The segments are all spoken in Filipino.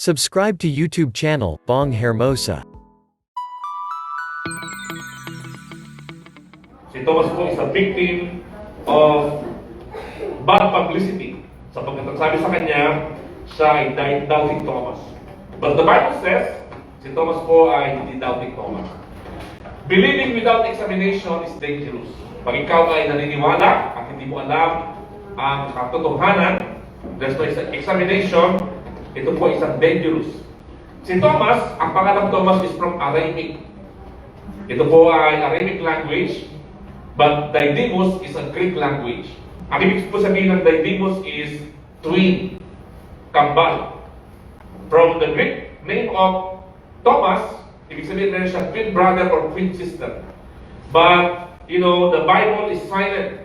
Subscribe to YouTube channel, Bong Hermosa. Si Thomas po is a victim of bad publicity. Sapagkat ang sabi sa kanya, siya ay doubting Thomas. But the Bible says, si Thomas po ay hindi doubting Thomas. Believing without examination is dangerous. Pag ikaw ay naniniwala at hindi mo alam ang katotohanan, there's no examination, ito po isang dangerous. Si Thomas, ang pangalan Thomas is from Aramaic. Ito po ay Aramaic language, but Didymus is a Greek language. Ang ibig po sabihin ng Didymus is twin, kambal. From the Greek name of Thomas, ibig sabihin meron siya twin brother or twin sister. But, the Bible is silent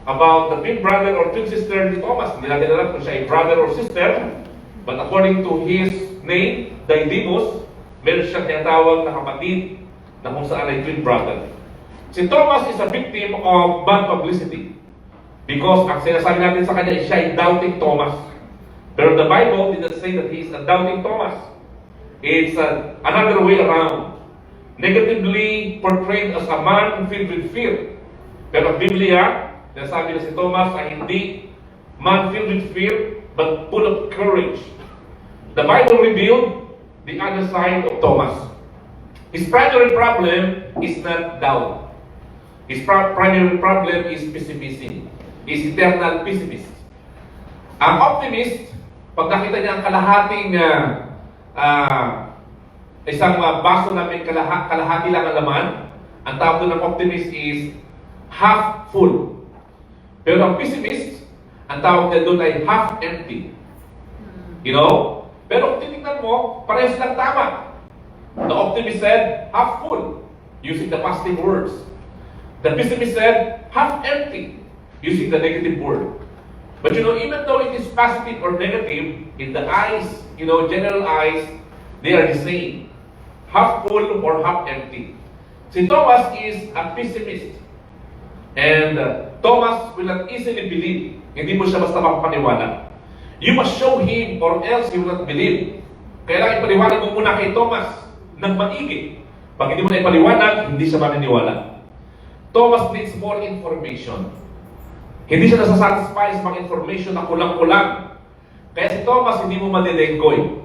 about the twin brother or twin sister ni Thomas. Hindi natin alam kung siya ay brother or sister. But according to his name, Didymus, meron siyang tinatawag na kapatid na kung saan ay twin brother. Si Thomas is a victim of bad publicity because ang sinasabi natin sa kanya, siya ay doubting Thomas. Pero the Bible didn't say that he is a doubting Thomas. It's another way around. Negatively portrayed as a man filled with fear. Pero ang Biblia, sinasabi na si Thomas ay hindi man filled with fear, but full of courage. The Bible revealed the other side of Thomas. His primary problem is not doubt. His primary problem is pessimism. Is eternal pessimist. Ang optimist, pag nakita niya ang kalahating isang baso na may kalahati lang ang laman, ang tawag doon ng optimist is half full. Pero ang pessimist, ang tawag niya doon ay half empty. Pero kung titignan mo, parehas lang tama. The optimist said, half full, using the positive words. The pessimist said, half empty, using the negative word. But even though it is positive or negative, in the eyes, general eyes, they are the same. Half full or half empty. Si Thomas is a pessimist. And Thomas will not easily believe. Hindi mo siya basta mapapaniwala. You must show him or else he will not believe. Kailangan ipaliwanag mo muna kay Thomas ng maigi. Pag hindi mo na ipaliwanag, hindi siya maniniwala. Thomas needs more information. Hindi siya nasasatisfy sa mga information na kulang-kulang. Kaya si Thomas hindi mo madidenggoy.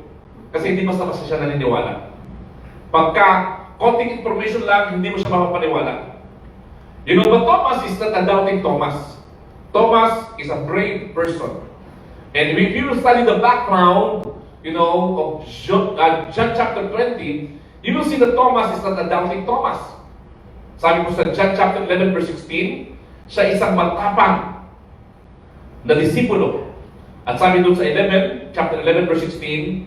Kasi hindi basta siya naniniwala. Pagka konting information lang, hindi mo siya mapapaniwala. But Thomas is not a doubting Thomas. Thomas is a brave person. And if you study the background, of John chapter 20, you will see that Thomas is not a doubting Thomas. Sabi po sa John chapter 11 verse 16, siya isang matapang na disipulo. At sabi doon sa chapter 11 verse 16,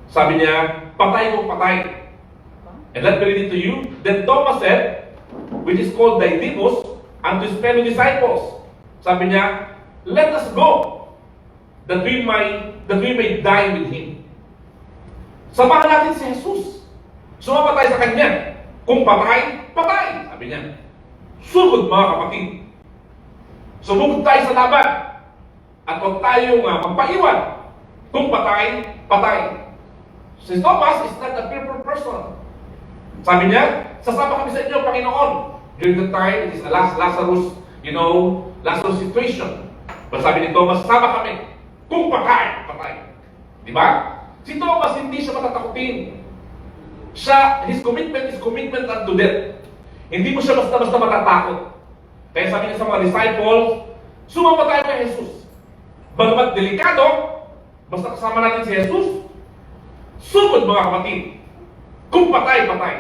sabi niya, patay mo patay. And let me read it to you. Then Thomas said, which is called Didymus, unto his fellow disciples. Sabi niya, let us go, that we may die with him. Samahan natin si Jesus. Sumamatay sa kanya. Kung patay, patay. Sabi niya, sugod mga kapatid. Sumugod tayo sa laban. At huwag tayong magpaiwan. Kung patay, patay. Si Thomas is not a fearful person. Sabi niya, sasama kami sa inyo, Panginoon. During the time, it is a Lazarus situation. But sabi ni Thomas, sasama kami. Kung patay, patay. Di ba? Si Thomas, hindi siya matatakutin. His commitment is commitment unto death. Hindi mo siya basta-basta matatakot. Kaya sabi niya sa mga disciples, sumama tayo kay Jesus. Bagamat delikado, basta kasama natin si Jesus, sugod mga kapatid. Kung patay, patay.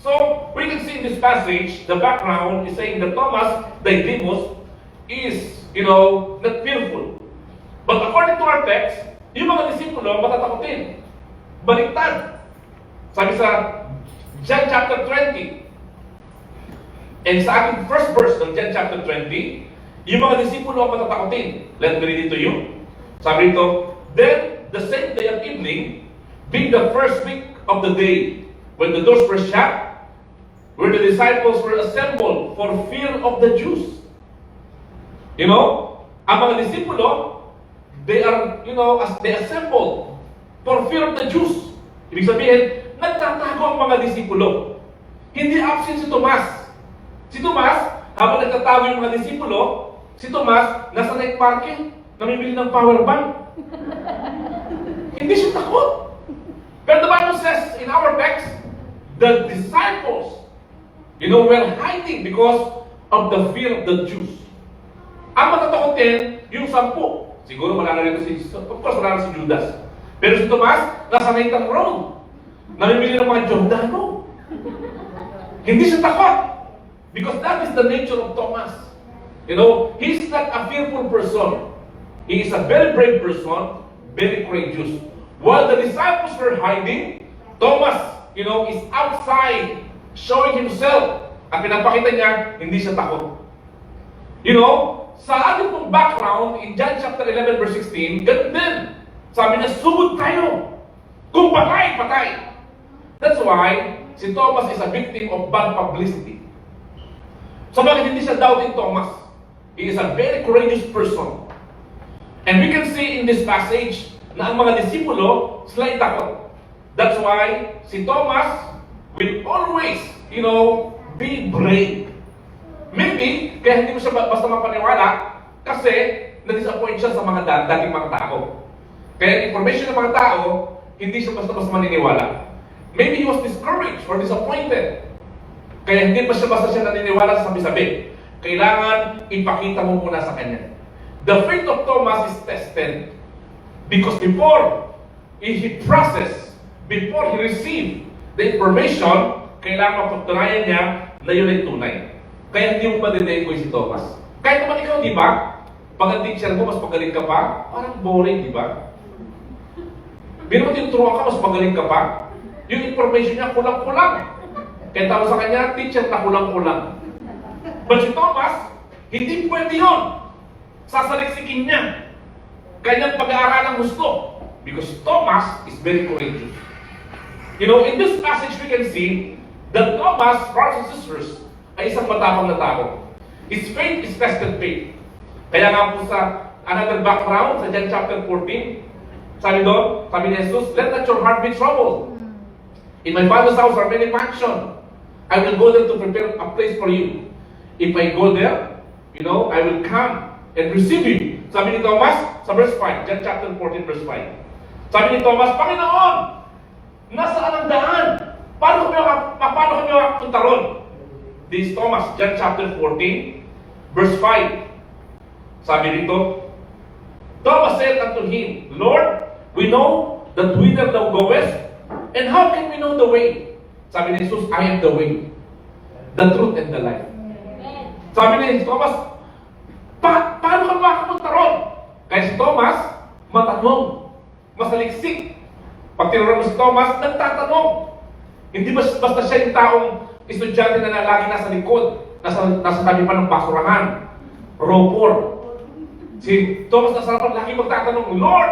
So, we can see in this passage, the background is saying that Thomas, Didymus, is, not fearful. But according to our text, yung mga disipulo, matatakotin. Baliktad. Sabi sa John chapter 20, and sa ating first verse ng John chapter 20, yung mga disipulo ang matatakotin. Let me read it to you. Sabi ito, then the same day at evening, being the first week of the day, when the doors were shut, where the disciples were assembled for fear of the Jews. Ang mga disipulo, they are, as they assembled For fear of the Jews. Ibig sabihin, nagtatago ang mga disipulo. Hindi absent si Tomas. Si Tomas, habang nagtatago yung mga disipulo, si Tomas, nasa night parking, namimili ng power bank. Hindi siya takot. But the Bible says in our text, the disciples, were hiding because of the fear of the Jews. Ang matatakotin, yung 10. Siguro wala na rin si, of course wala na si Judas. Pero si Tomas, nasa Nathan Road. Namimili ng mga Jordano. Hindi siya takot. Because that is the nature of Thomas. He's not a fearful person. He is a very brave person, very courageous. While the disciples were hiding, Thomas, is outside, showing himself. Ang pinapakita niya, hindi siya takot. Sa ating pong background, in John chapter 11, verse 16, ganun din. Sabi niya, sugod tayo. Kung patay, patay. That's why, si Thomas is a victim of bad publicity. So bakit hindi siya doubting Thomas? He is a very courageous person. And we can see in this passage na ang mga disipulo, sila ay takot. That's why, si Thomas will always, be brave. Maybe, kaya hindi mo siya basta mapaniwala kasi na-disappoint siya sa mga dating mga tao. Kaya information ng mga tao, hindi siya basta-basta maniniwala. Maybe he was discouraged or disappointed. Kaya hindi pa siya basta siya naniniwala sa sabi-sabi. Kailangan ipakita mo muna sa kanya. The faith of Thomas is tested because before he processed, before he received the information, kailangan mapatunayan niya na yun ay tunay. Kaya hindi mo madidekoy si Thomas. Kahit naman ikaw, di ba? Pag ang teacher mo, mas magaling ka pa, parang boring, di ba? Pero kung tinuturuan ka, mas magaling ka pa, yung information niya kulang-kulang. Kaya tawag sa kanya, teacher na kulang-kulang. But si Thomas, hindi pwede yun. Sasaliksikin niya. Kanyang pag-aaralang gusto. Because Thomas is very courageous. In this passage we can see that Thomas, brothers and sisters, ay isang matapang na tao. His faith is tested faith. Kaya nga po sa another background, sa John chapter 14, sabi ni Jesus, let not your heart be troubled. In my Father's house are many mansions. I will go there to prepare a place for you. If I go there, I will come and receive you. Sabi ni Thomas, sa verse 5, John chapter 14, verse 5. Sabi ni Thomas, Panginoon, nasaan ang daan? Paano kami makapunta ron? This is Thomas, John chapter 14, verse 5. Sabi nito, Thomas said unto him, Lord, we know that whither thou goest, and how can we know the way? Sabi ni Jesus, I am the way, the truth, and the life. Sabi ni Thomas, paano ka makapunta ron? Kaya si Thomas, matanong, masaliksik. Pag tinurang mo si Thomas, nagtatanong. Hindi basta siya yung taong estudyante na lagi nasa likod, nasa tabi pa ng basurahan, ropor. Si Thomas nasa harapan, lagi magtatanong, Lord,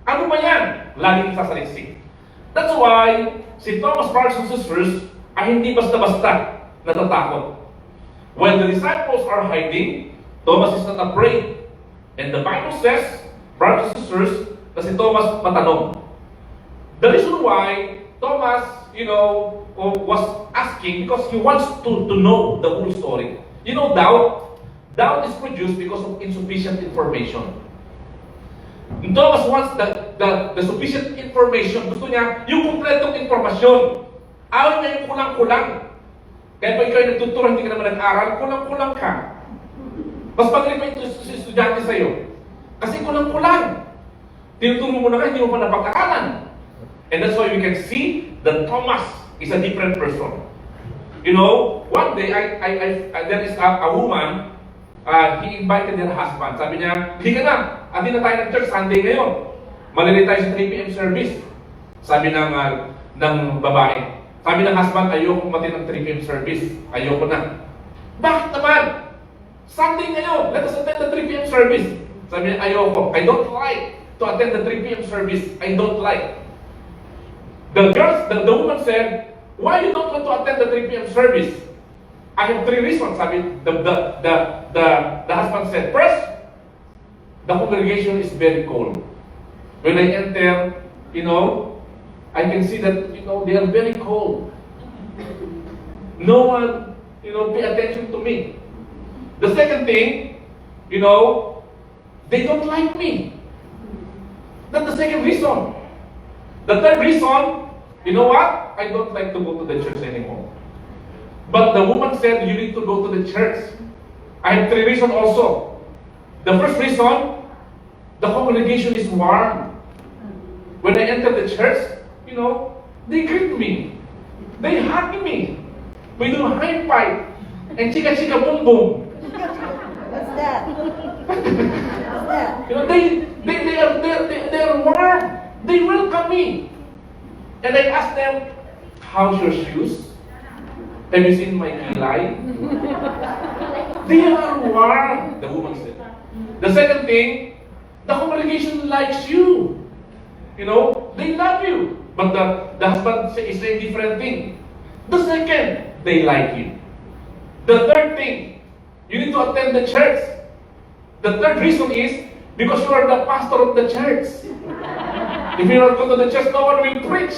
ano ba yan? Laging sasaliksik. That's why, si Thomas, brothers and sisters, ay hindi basta-basta natatakot. When the disciples are hiding, Thomas is not afraid. And the Bible says, brothers and sisters, na si Thomas matanong. The reason why Thomas, was asking because he wants to know the whole story. Doubt is produced because of insufficient information. And Thomas wants the sufficient information. Gusto niya yung kumpletong informasyon. Ayaw niya yung kulang-kulang. Kaya pag ikaw ay nagtuturo, hindi ka naman nag-aral, kulang-kulang ka. Mas magaling pa yung estudyante sa'yo. Kasi kulang-kulang. Tinuturo mo na ka, hindi mo pa napag-aralan. And that's why we can see that Thomas is a different person. One day, there is a woman, he invited her husband. Sabi niya, hindi ka na, hindi na tayo ng church, Sunday ngayon. Malilay tayo sa 3 p.m. service. Sabi ng babae. Sabi ng husband, ayoko mati ng 3 p.m. service. Ayoko na. Bakit naman? Sunday ngayon, let us attend the 3 p.m. service. Sabi niya, ayoko. I don't like to attend the 3 p.m. service. I don't like. The woman said, why you don't want to attend the 3 p.m. service? I have 3 reasons. Sabi, the husband said, first, the congregation is very cold. When I enter, I can see that, they are very cold. No one, pay attention to me. The second thing, they don't like me. That's the second reason. The third reason, you know what? I don't like to go to the church anymore. But the woman said, you need to go to the church. I have three reasons also. The first reason, the congregation is warm. When I enter the church, they greet me. They hug me. We do high five and chika chika boom boom. What's that? What's that? They are warm. They welcome me. And I ask them, how's your shoes? Have you seen my kilay? They are warm, the woman said. The second thing, the congregation likes you. They love you. But the husband is saying different thing. The second, they like you. The third thing, you need to attend the church. The third reason is because you are the pastor of the church. If you don't go to the church, no one will preach.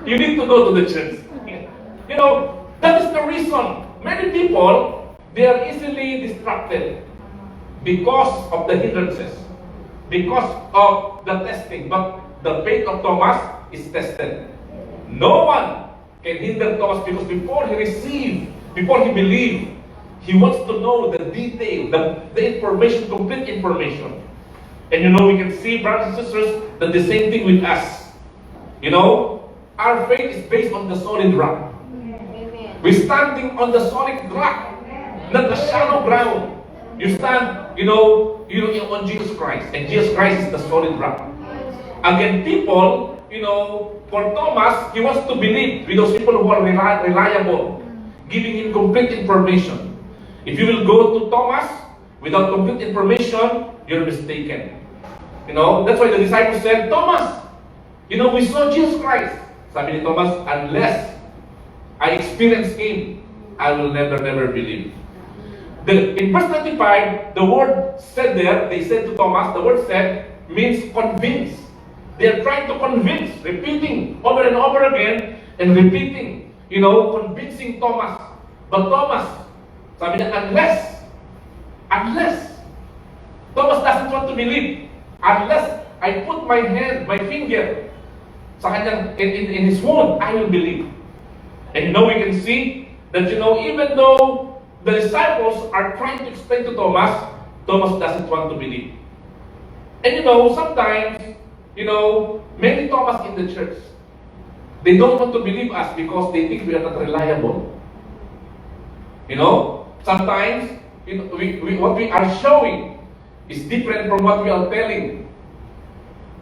You need to go to the church. That is the reason. Many people, they are easily distracted because of the hindrances, because of the testing. But the faith of Thomas is tested. No one can hinder Thomas because before he received, before he believed, he wants to know the detail, the information, complete information. And we can see, brothers and sisters, that the same thing with us. Our faith is based on the solid rock. We're standing on the solid rock, not the shallow ground. You stand, on Jesus Christ, and Jesus Christ is the solid rock. Again, people, for Thomas, he wants to believe with those people who are reliable, giving him complete information. If you will go to Thomas without complete information, you're mistaken. That's why the disciples said, Thomas, we saw Jesus Christ. Sabi ni Thomas, unless I experience Him, I will never believe. In verse 25, the word said there, they said to Thomas, the word said means convince. They are trying to convince, repeating over and over again, and repeating, convincing Thomas. But Thomas, sabi niya, unless, Thomas doesn't want to believe, unless I put my hand, my finger, sa kanyang, in his wound, I will believe. And we can see that, even though the disciples are trying to explain to Thomas, Thomas doesn't want to believe. And sometimes, many Thomas in the church, they don't want to believe us because they think we are not reliable. Sometimes, what we are showing is different from what we are telling.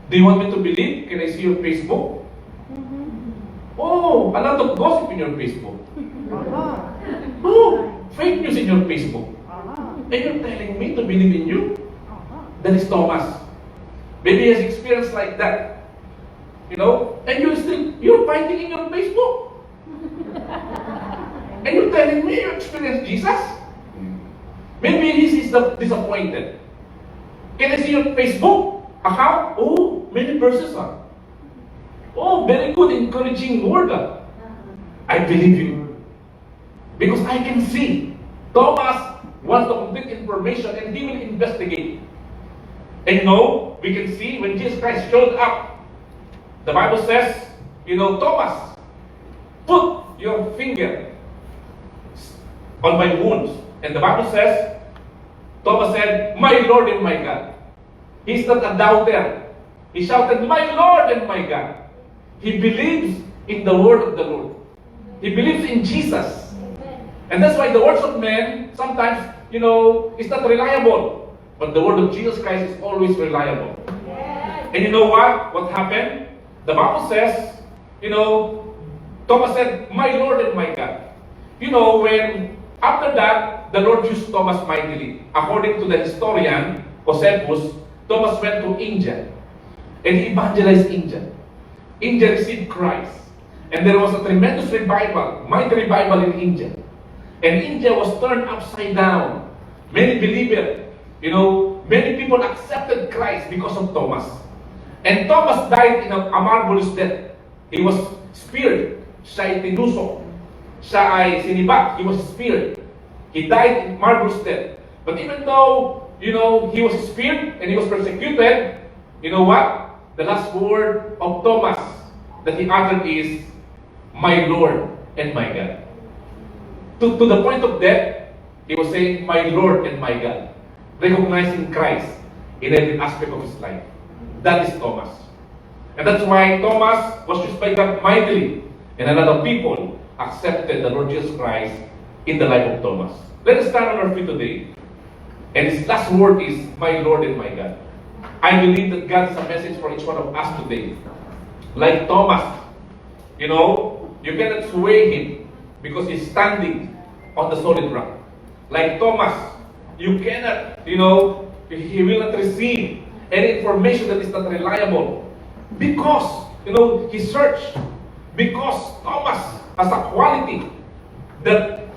Do you want me to believe? Can I see your Facebook? Oh, a lot of gossip in your Facebook. Oh, fake news in your Facebook. And you're telling me to believe in you? That is Thomas. Maybe he has experience like that. And you're fighting in your Facebook. And you're telling me you experienced Jesus? Maybe he is disappointed. Can I see your Facebook account? Oh, many verses are. Oh, very good, encouraging word. I believe you. Because I can see Thomas wants the complete information and he will investigate. And we can see when Jesus Christ showed up, the Bible says, Thomas, put your finger on my wounds. And the Bible says, Thomas said, my Lord and my God. He's not a doubter. He shouted, my Lord and my God. He believes in the word of the Lord. He believes in Jesus. And that's why the words of men sometimes, is not reliable. But the word of Jesus Christ is always reliable. And you know what? What happened? The Bible says, Thomas said, my Lord and my God. When after that, the Lord used Thomas mightily. According to the historian, Josephus, Thomas went to India. And he evangelized India. India received Christ. And there was a tremendous revival, mighty revival in India. And India was turned upside down. Many believers, many people accepted Christ because of Thomas. And Thomas died in a marvelous death. He was speared. Siya ay tinusok. Siya ay sinibak. He was speared. He died in marvelous death. But even though, he was speared and he was persecuted, you know what? The last word of Thomas that he uttered is, "My Lord and my God." To the point of death, he was saying, "My Lord and my God," recognizing Christ in every aspect of his life. That is Thomas. And that's why Thomas was used by God mightily. And a lot of people accepted the Lord Jesus Christ in the life of Thomas. Let us stand on our feet today. And his last word is, "My Lord and my God." I believe that God has a message for each one of us today. Like Thomas, you cannot sway him because he's standing on the solid rock. Like Thomas, you cannot, he will not receive any information that is not reliable. Because, he searched. Because Thomas has a quality that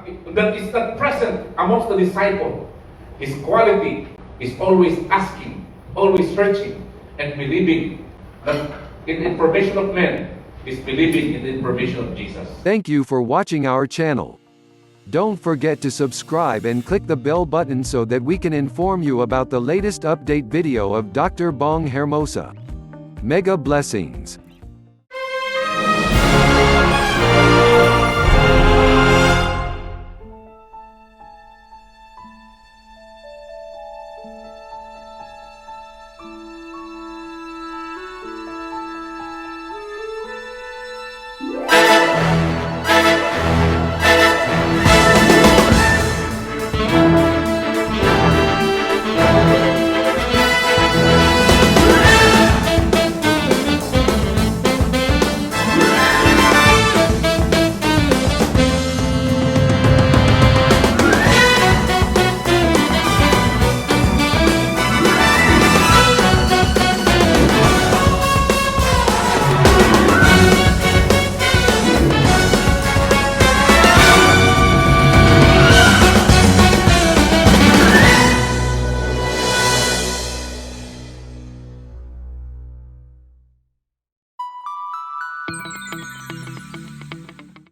is not present amongst the disciples. His quality is always asking, always searching, and believing that in the information of men is believing in the information of Jesus. Thank you for watching our channel. Don't forget to subscribe and click the bell button so that we can inform you about the latest update video of Dr. Bong Hermosa. Mega blessings.